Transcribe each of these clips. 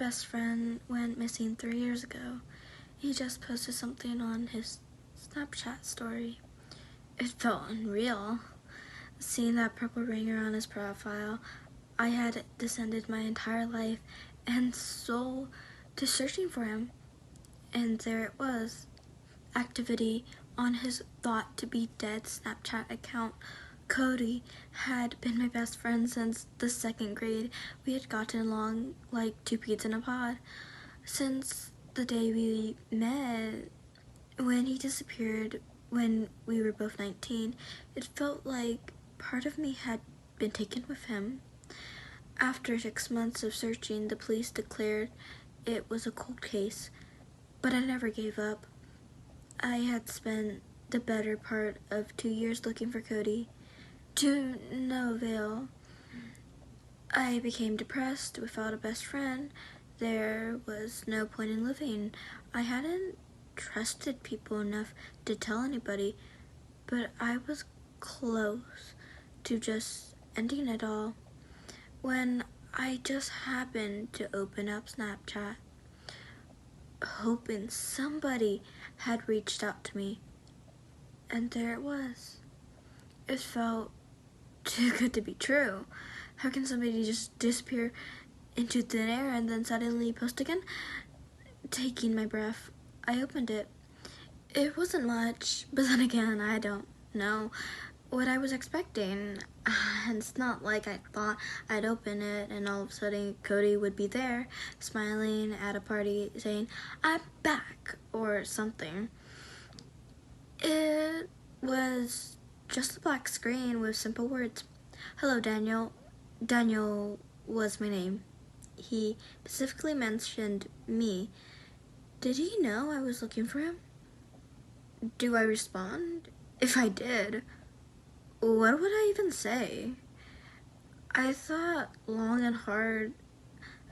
best friend went missing 3 years ago. He just posted something on his Snapchat story. It felt unreal. Seeing that purple ring around his profile, I had descended my entire life and soul to searching for him. And there it was. Activity on his thought to be dead Snapchat account. Cody had been my best friend since the 2nd grade. We had gotten along like two peas in a pod. Since the day we met, when he disappeared when we were both 19, it felt like part of me had been taken with him. After 6 months of searching, the police declared it was a cold case, but I never gave up. I had spent the better part of 2 years looking for Cody. To no avail. I became depressed without a best friend. There was no point in living. I hadn't trusted people enough to tell anybody, but I was close to just ending it all when I just happened to open up Snapchat, hoping somebody had reached out to me. And there it was. It felt too good to be true. How can somebody just disappear into thin air and then suddenly post again? Taking my breath, I opened it. It wasn't much, but then again, I don't know what I was expecting. And it's not like I thought I'd open it and all of a sudden Cody would be there, smiling at a party saying, "I'm back," or something. It was just a black screen with simple words. "Hello, Daniel." Daniel was my name. He specifically mentioned me. Did he know I was looking for him? Do I respond? If I did, what would I even say? I thought long and hard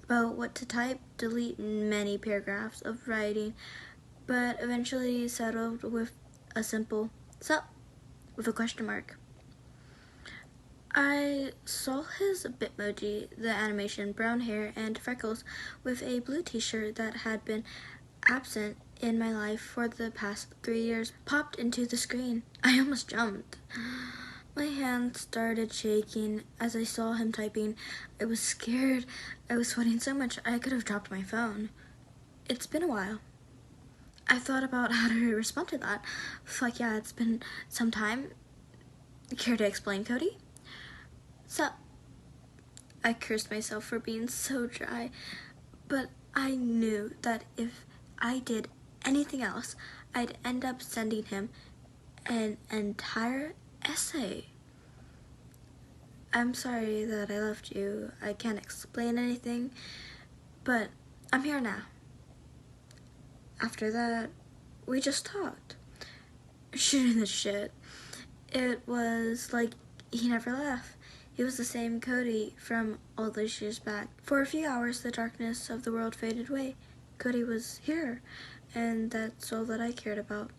about what to type, delete many paragraphs of writing, but eventually settled with a simple "sup" with a question mark. I saw his Bitmoji, the animation, brown hair and freckles, with a blue t-shirt that had been absent in my life for the past 3 years, popped into the screen. I almost jumped. My hands started shaking as I saw him typing. I was scared. I was sweating so much I could have dropped my phone. It's been a while. I thought about how to respond to that. Fuck yeah, it's been some time. Care to explain, Cody? Sup? I cursed myself for being so dry, but I knew that if I did anything else, I'd end up sending him an entire essay. I'm sorry that I left you. I can't explain anything, but I'm here now. After that, we just talked, shooting the shit. It was like he never left. He was the same Cody from all those years back. For a few hours, the darkness of the world faded away. Cody was here, and that's all that I cared about.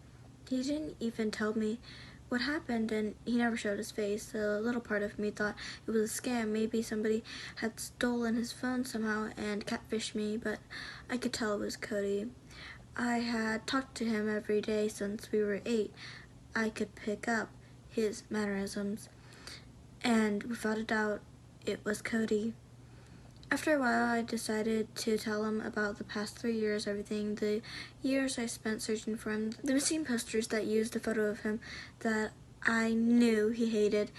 He didn't even tell me what happened, and he never showed his face. A little part of me thought it was a scam. Maybe somebody had stolen his phone somehow and catfished me, but I could tell it was Cody. I had talked to him every day since we were 8. I could pick up his mannerisms, and without a doubt, it was Cody. After a while, I decided to tell him about the past 3 years, everything, the years I spent searching for him, the missing posters that used a photo of him that I knew he hated,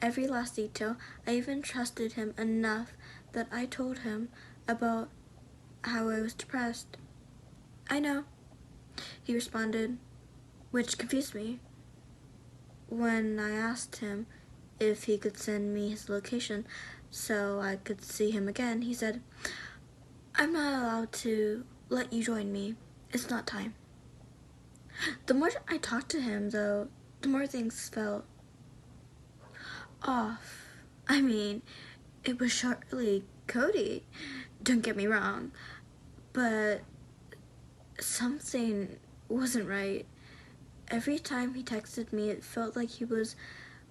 every last detail. I even trusted him enough that I told him about how I was depressed. "I know," he responded, which confused me. When I asked him if he could send me his location so I could see him again, he said, "I'm not allowed to let you join me. It's not time." The more I talked to him, though, the more things felt off. I mean, it was surely Cody, don't get me wrong, but something wasn't right. Every time he texted me, it felt like he was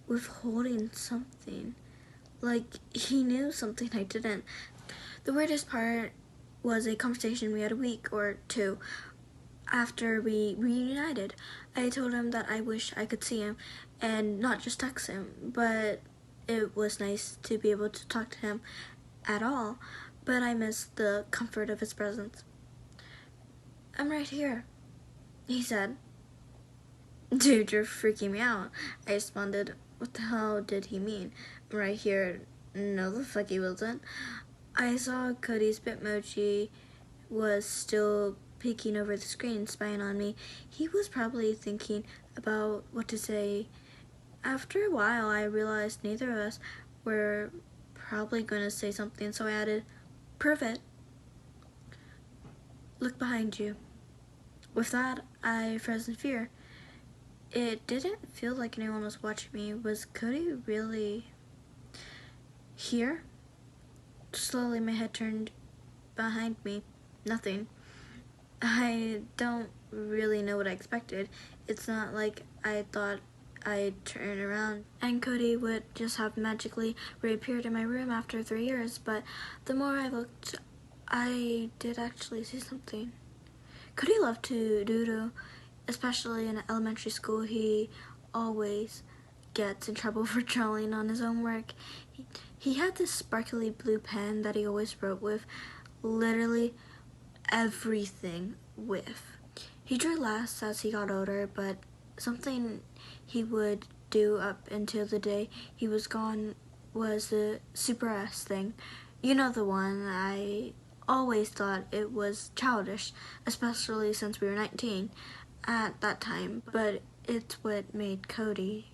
withholding something. Like he knew something I didn't. The weirdest part was a conversation we had a week or two after we reunited. I told him that I wish I could see him and not just text him, but it was nice to be able to talk to him at all, but I missed the comfort of his presence. "I'm right here," he said. "Dude, you're freaking me out," I responded. What the hell did he mean? "I'm right here." No, the fuck he wasn't. I saw Cody's Bitmoji was still peeking over the screen, spying on me. He was probably thinking about what to say. After a while, I realized neither of us were probably going to say something, so I added, "Prove it." "Look behind you." With that, I froze in fear. It didn't feel like anyone was watching me. Was Cody really here? Slowly, my head turned behind me. Nothing. I don't really know what I expected. It's not like I thought I'd turn around and Cody would just have magically reappeared in my room after 3 years, but the more I looked, I did actually see something. Cody loved to doodle, especially in elementary school. He always gets in trouble for drawing on his own work. He had this sparkly blue pen that he always wrote with, literally everything with. He drew less as he got older, but something he would do up until the day he was gone was the Super S thing. You know, the one. I always thought it was childish, especially since we were 19 at that time, but it's what made Cody.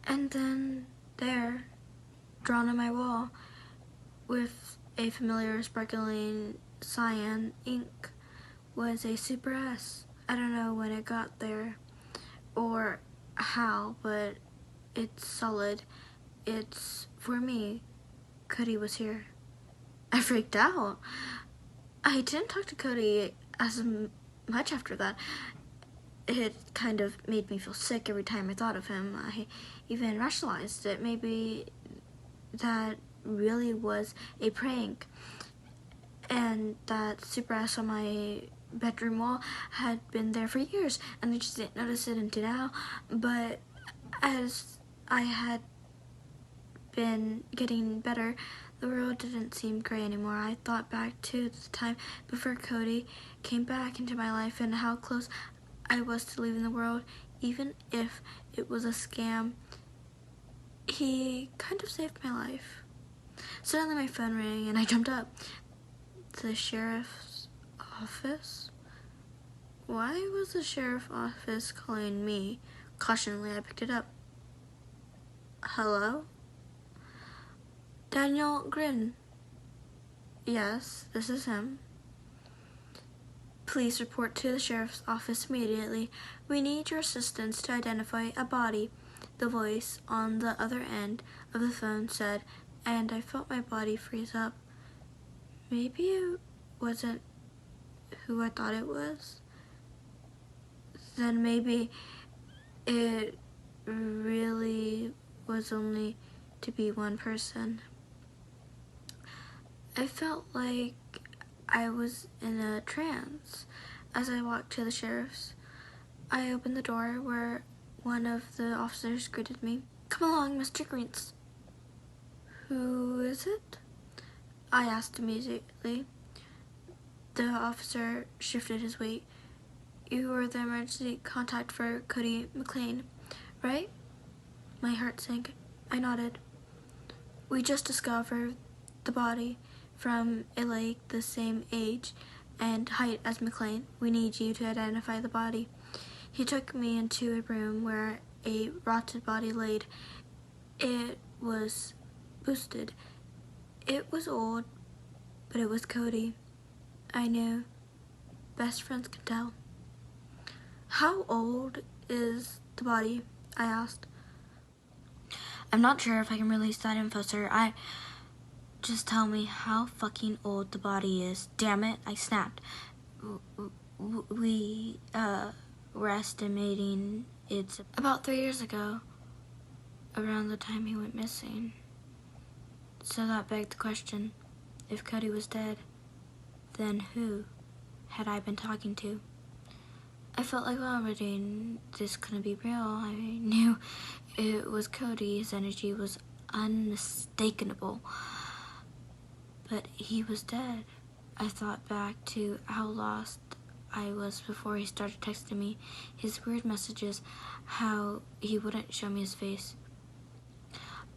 And then there, drawn on my wall with a familiar sparkling cyan ink, was a Super S. I don't know when it got there or how, but it's solid. It's for me. Cody was here. I freaked out. I didn't talk to Cody as much after that. It kind of made me feel sick every time I thought of him. I even rationalized it. Maybe that really was a prank, and that Super S on my bedroom wall had been there for years, and I just didn't notice it until now. But as I had been getting better, the world didn't seem gray anymore. I thought back to the time before Cody came back into my life and how close I was to leaving the world, even if it was a scam. He kind of saved my life. Suddenly my phone rang and I jumped up. The sheriff's office? Why was the sheriff's office calling me? Cautiously, I picked it up. "Hello?" "Daniel Grin." "Yes, this is him." "Please report to the sheriff's office immediately. We need your assistance to identify a body," the voice on the other end of the phone said, and I felt my body freeze up. Maybe it wasn't who I thought it was. Then maybe it really was only to be one person. I felt like I was in a trance as I walked to the sheriff's. I opened the door where one of the officers greeted me. "Come along, Mr. Greens." "Who is it?" I asked immediately. The officer shifted his weight. "You were the emergency contact for Cody McLean, right?" My heart sank. I nodded. "We just discovered the body from a lake the same age and height as McLean. We need you to identify the body." He took me into a room where a rotted body laid. It was boosted. It was old, but it was Cody. I knew. Best friends could tell. "How old is the body?" I asked. "I'm not sure if I can release that info, sir. Just tell me how fucking old the body is." "Damn it," I snapped. We were estimating it's about 3 years ago, around the time he went missing." So that begged the question, if Cody was dead, then who had I been talking to? I felt like vomiting. This couldn't be real. I knew it was Cody. His energy was unmistakable. But he was dead. I thought back to how lost I was before he started texting me his weird messages, how he wouldn't show me his face.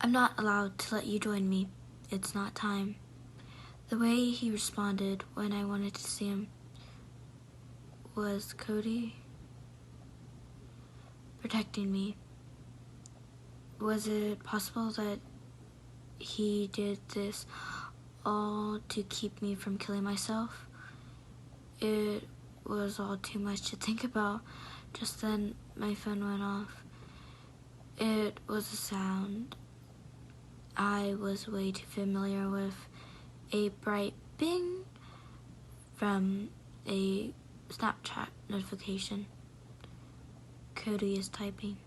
I'm not allowed to let you join me. It's not time. The way he responded when I wanted to see him. Was Cody protecting me? Was it possible that he did this all to keep me from killing myself? It was all too much to think about. Just then, my phone went off. It was a sound I was way too familiar with. A bright bing from a Snapchat notification. Cody is typing.